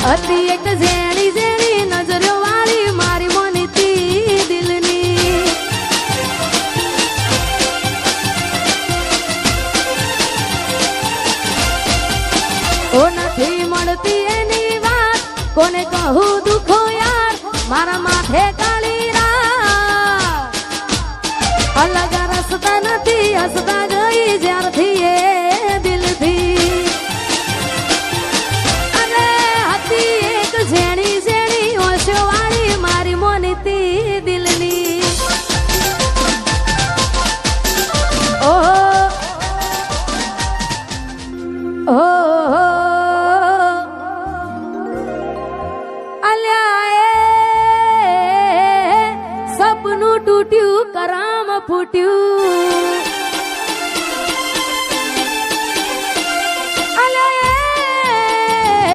હતી એક ઝેણી ઝેણી નજરો વાળી મારી મોનીતી દિલની. ઓ નથી મળતી એની વાત કોને કહું દુખો યાર મારા માથે કાળી રાત. અલગ રસ્તા નથી હસતા ગઈ જ્યારથી એ દિલથી. અરે હતી એક ઝેણી ઝેણી ઓશો વાળી મારી મોનીતી દિલની. ઓહો ઓહો સપનું તૂટ્યું કરામ ફૂટ્યું.